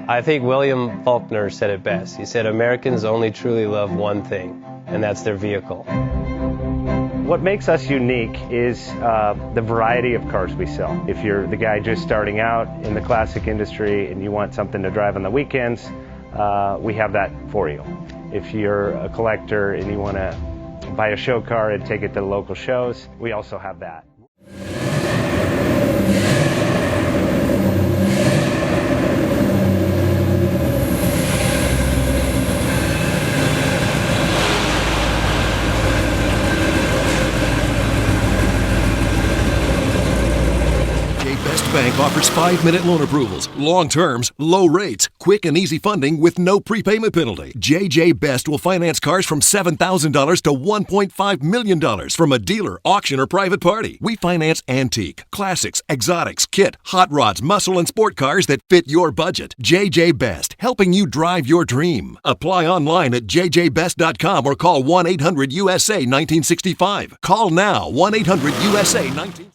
I think William Faulkner said it best. He said, Americans only truly love one thing, and that's their vehicle. What makes us unique is the variety of cars we sell. If you're the guy just starting out in the classic industry and you want something to drive on the weekends, we have that for you. If you're a collector and you want to buy a show car and take it to the local shows, we also have that. Best Bank offers 5-minute loan approvals, long terms, low rates, quick and easy funding with no prepayment penalty. JJ Best will finance cars from $7,000 to $1.5 million from a dealer, auction, or private party. We finance antique, classics, exotics, kit, hot rods, muscle, and sport cars that fit your budget. JJ Best, helping you drive your dream. Apply online at jjbest.com or call 1-800-USA-1965. Call now, 1-800-USA-1965.